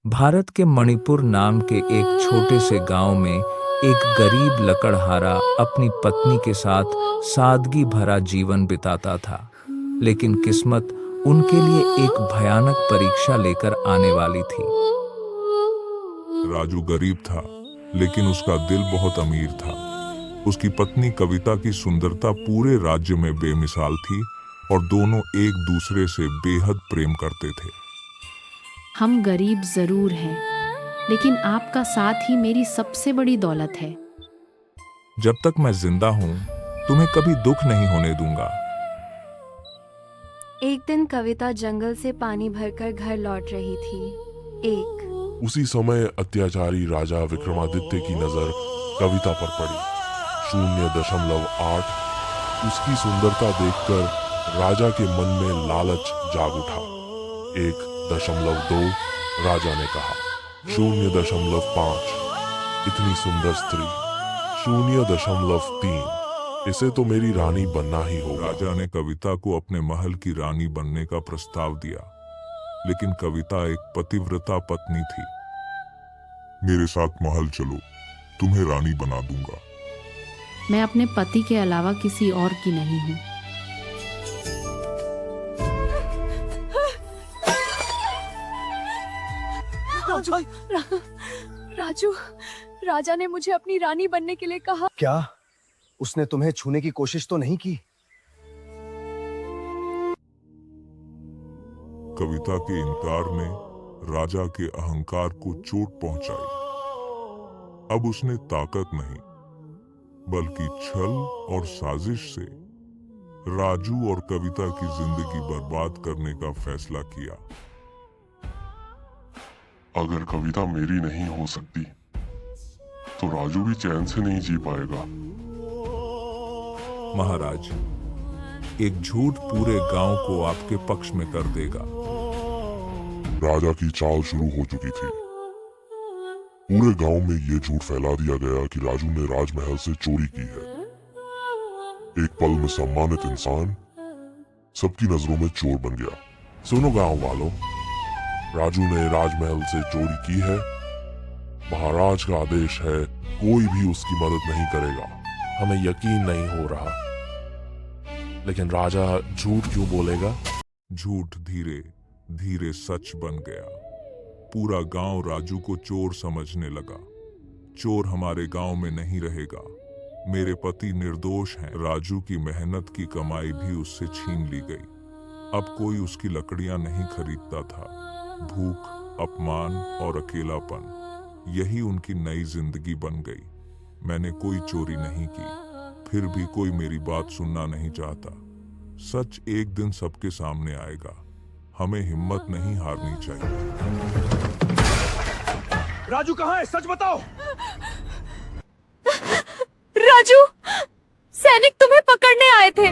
भारत के मणिपुर नाम के एक छोटे से गांव में एक गरीब लकड़हारा अपनी पत्नी के साथ सादगी भरा जीवन बिताता था। लेकिन किस्मत उनके लिए एक भयानक परीक्षा लेकर आने वाली थी। राजू गरीब था, लेकिन उसका दिल बहुत अमीर था। उसकी पत्नी कविता की सुंदरता पूरे राज्य में बेमिसाल थी और दोनों एक दूसरे से बेहद प्रेम करते थे। हम गरीब जरूर हैं, लेकिन आपका साथ ही मेरी सबसे बड़ी दौलत है। जब तक मैं जिंदा हूं, तुम्हें कभी दुख नहीं होने दूंगा। एक दिन कविता जंगल से पानी भरकर घर लौट रही थी। उसी समय अत्याचारी राजा विक्रमादित्य की नजर कविता पर पड़ी। 0.8 उसकी सुंदरता देखकर राजा के मन में लालच जाग उठा। 1.2 राजा ने कहा। 0.5 इतनी सुंदर स्त्री। 0.3 इसे तो मेरी रानी बनना ही होगा। राजा ने कविता को अपने महल की रानी बनने का प्रस्ताव दिया, लेकिन कविता एक पतिव्रता पत्नी थी। मेरे साथ महल चलो, तुम्हें रानी बना दूंगा। मैं अपने पति के अलावा किसी और की नहीं हूँ। राजू, राजा ने मुझे अपनी रानी बनने के लिए कहा। क्या उसने तुम्हें छूने की कोशिश तो नहीं की? कविता के इनकार ने राजा के अहंकार को चोट पहुंचाई। अब उसने ताकत नहीं, बल्कि छल और साजिश से राजू और कविता की जिंदगी बर्बाद करने का फैसला किया। अगर कविता मेरी नहीं हो सकती, तो राजू भी चैन से नहीं जी पाएगा। महाराज, एक झूठ पूरे गांव को आपके पक्ष में कर देगा। राजा की चाल शुरू हो चुकी थी। पूरे गांव में ये झूठ फैला दिया गया कि राजू ने राजमहल से चोरी की है। एक पल में सम्मानित इंसान सबकी नजरों में चोर बन गया। सुनो गांव वालों, राजू ने राजमहल से चोरी की है। महाराज का आदेश है, कोई भी उसकी मदद नहीं करेगा। हमें यकीन नहीं हो रहा, लेकिन राजा झूठ क्यों बोलेगा? झूठ धीरे धीरे सच बन गया। पूरा गांव राजू को चोर समझने लगा। चोर हमारे गांव में नहीं रहेगा। मेरे पति निर्दोष हैं। राजू की मेहनत की कमाई भी उससे छीन ली गई। अब कोई उसकी लकड़ियां नहीं खरीदता था। भूख, अपमान और अकेलापन, यही उनकी नई जिंदगी बन गई। मैंने कोई चोरी नहीं की, फिर भी कोई मेरी बात सुनना नहीं चाहता। सच एक दिन सबके सामने आएगा। हमें हिम्मत नहीं हारनी चाहिए। राजू कहाँ है? सच बताओ। राजू, सैनिक तुम्हें पकड़ने आए थे।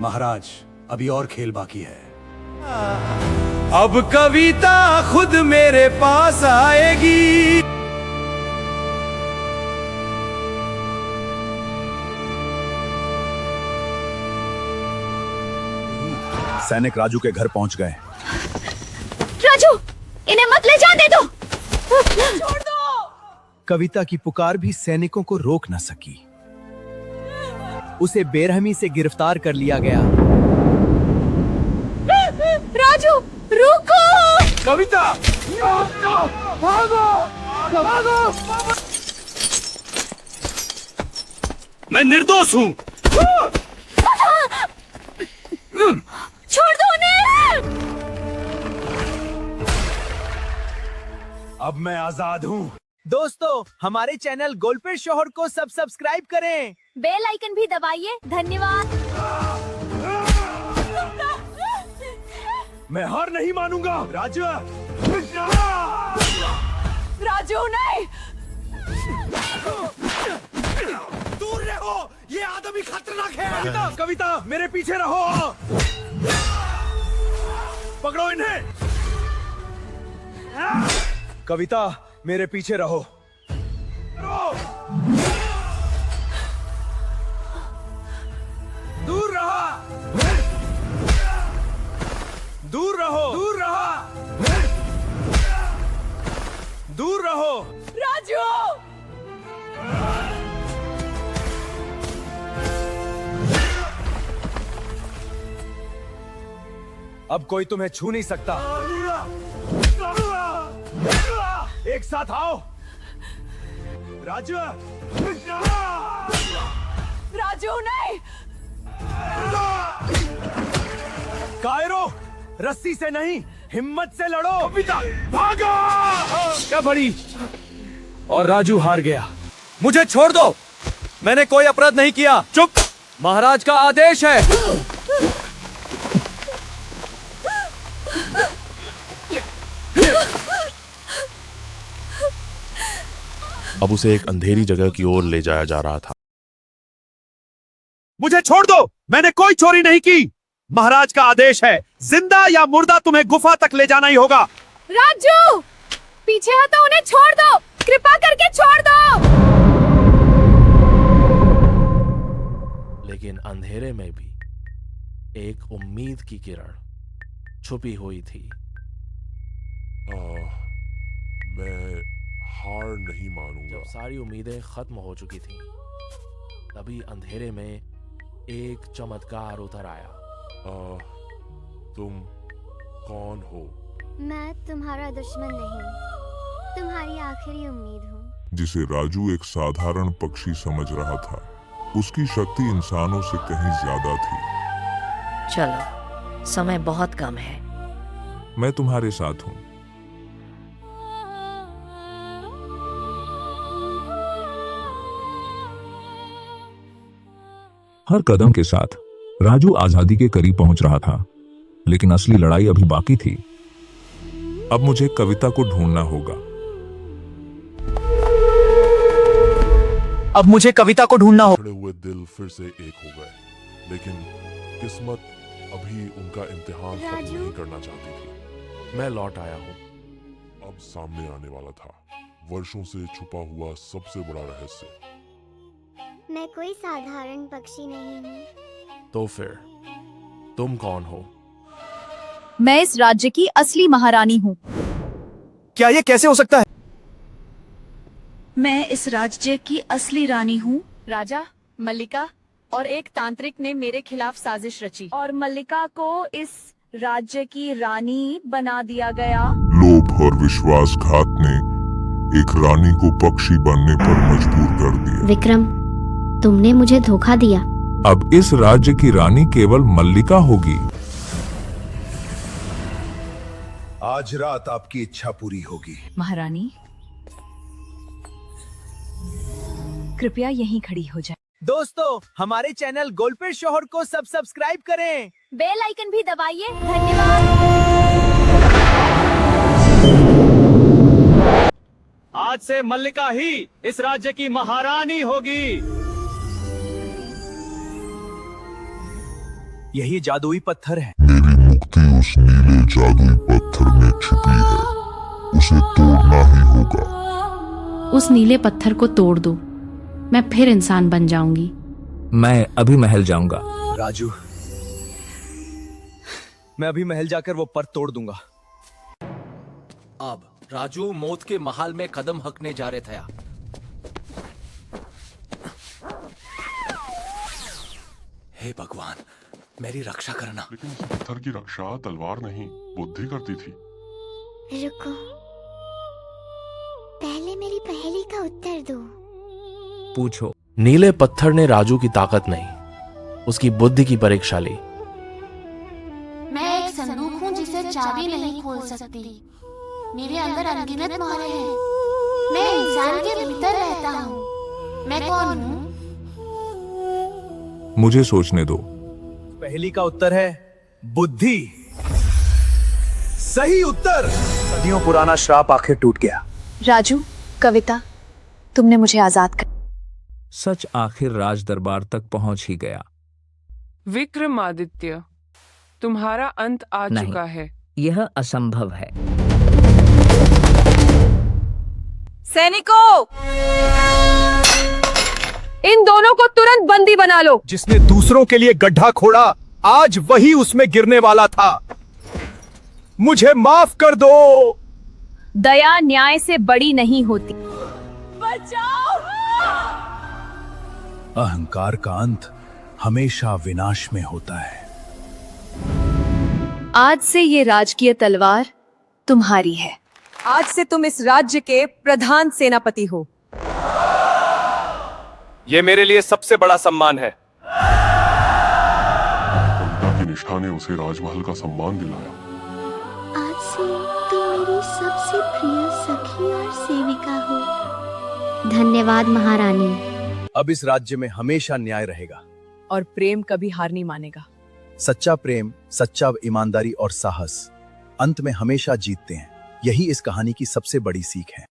महाराज, अभी और खेल बाकी है। अब कविता खुद मेरे पास आएगी। सैनिक राजू के घर पहुंच गए। राजू, इन्हें मत ले जाने दो। छोड़ दो। कविता की पुकार भी सैनिकों को रोक न सकी। उसे बेरहमी से गिरफ्तार कर लिया गया। राजू, रुको। कविता, भागो, भागो। मैं निर्दोष हूँ। छोड़ दो उन्हें। अब मैं आजाद हूँ। दोस्तों, हमारे चैनल गोलपेट शोहर को सब्सक्राइब करें। बेल आइकन भी दबाइए। धन्यवाद। मैं हार नहीं मानूंगा। राजू, राजू नहीं। दूर रहो, ये आदमी खतरनाक है। कविता, मेरे पीछे रहो। पकड़ो इन्हें। कविता, मेरे पीछे रहो। दूर रहा। अब कोई तुम्हें छू नहीं सकता। एक साथ आओ। राजू, राजू नहीं। कायरो, रस्सी से नहीं, हिम्मत से लड़ो। भागो। क्या बड़ी। और राजू हार गया। मुझे छोड़ दो, मैंने कोई अपराध नहीं किया। चुप, महाराज का आदेश है। अब उसे एक अंधेरी जगह की ओर ले जाया जा रहा था। मुझे छोड़ दो, मैंने कोई चोरी नहीं की। महाराज का आदेश है, जिंदा या मुर्दा तुम्हें गुफा तक ले जाना ही होगा। राजू, पीछे हटो, उन्हें छोड़ दो, कृपा करके छोड़ दो। लेकिन अंधेरे में भी एक उम्मीद की किरण छुपी हुई थी। मैं हार नहीं मानूंगा। जब सारी उम्मीदें खत्म हो चुकी थीं, तभी अंधेरे में एक चमत्कार उतर आया। तुम कौन हो? मैं तुम्हारा दुश्मन नहीं, तुम्हारी आखिरी उम्मीद हूँ। जिसे राजू एक साधारण पक्षी समझ रहा था, उसकी शक्ति इंसानों से कहीं ज्यादा थी। चलो, समय बहुत कम है। मैं तुम्हारे साथ हूं। हर कदम के साथ राजू आजादी के करीब पहुंच रहा था, लेकिन असली लड़ाई अभी बाकी थी। अब मुझे कविता को ढूंढना होगा। अब मुझे कविता को ढूंढना होगा। खड़े हुए दिल फिर से एक हो गए, लेकिन किस्मत अभी उनका इम्तिहान खत्म नहीं करना चाहती थी। मैं लौट आया हूँ। अब सामने आने वाला था वर्षों से छुपा हुआ सबसे बड़ा रहस्य। मैं कोई साधारण पक्षी नहीं हूँ। तो फिर तुम कौन हो? मैं इस राज्य की असली महारानी हूँ। क्या ये कैसे हो सकता है? मैं इस राज्य की असली रानी हूँ। राजा, मल्लिका और एक तांत्रिक ने मेरे खिलाफ साजिश रची और मल्लिका को इस राज्य की रानी बना दिया गया। लोभ और विश्वासघात ने एक रानी को पक्षी बनने पर मजबूर कर दिया। विक्रम, तुमने मुझे धोखा दिया। अब इस राज्य की रानी केवल मल्लिका होगी। आज रात आपकी इच्छा पूरी होगी। महारानी, कृपया यहीं खड़ी हो जाए। दोस्तों, हमारे चैनल गोलपेट शोहर को सब्सक्राइब करें। बेल आइकन भी दबाइए। धन्यवाद। आज से मल्लिका ही इस राज्य की महारानी होगी। यही जादुई पत्थर है। मेरी मुक्ति उस नीले जादुई पत्थर में छिपी है, उसे तोड़ना ही होगा। उस नीले पत्थर को तोड़ दो, मैं फिर इंसान बन जाऊंगी। मैं अभी महल जाऊंगा। राजू, मैं अभी महल जाकर वो पर्वत तोड़ दूंगा। अब राजू मौत के महल में कदम हकने जा रहे थे। हे भगवान, मेरी रक्षा करना। लेकिन उस पत्थर की रक्षा तलवार नहीं, बुद्धि करती थी। रुको, पहले मेरी पहेली का उत्तर दो। पूछो। नीले पत्थर ने राजू की ताकत नहीं, उसकी बुद्धि की परीक्षा ली। मैं एक संदूक हूँ जिसे चाबी नहीं खोल सकती। मेरे अंदर अनगिनत मोहरें हैं। मैं इंसान के भीतर रहता हूँ। मैं कौन हूँ? मुझे सोचने दो। पहेली का उत्तर है बुद्धि। सही उत्तर। सदियों पुराना श्राप आखिर टूट गया। राजू, कविता, तुमने मुझे आजाद कर। सच आखिर राज दरबार तक पहुंच ही गया। विक्रमादित्य, तुम्हारा अंत आ चुका है। यह असंभव है। सैनिकों, इन दोनों को तुरंत बंदी बना लो। जिसने दूसरों के लिए गड्ढा खोड़ा, आज वही उसमें गिरने वाला था। मुझे माफ कर दो। दया न्याय से बड़ी नहीं होती। बचाओ! अहंकार का अंत हमेशा विनाश में होता है। आज से ये राजकीय तलवार तुम्हारी है। आज से तुम इस राज्य के प्रधान सेनापति हो। ये मेरे लिए सबसे बड़ा सम्मान है। ममता की निष्ठा ने उसे राजमहल का सम्मान दिलाया। आज से तुम मेरी सबसे प्रिय सखी और सेविका हो। धन्यवाद महारानी। अब इस राज्य में हमेशा न्याय रहेगा और प्रेम कभी हार नहीं मानेगा। सच्चा प्रेम, सच्चा ईमानदारी और साहस अंत में हमेशा जीतते हैं। यही इस कहानी की सबसे बड़ी सीख है।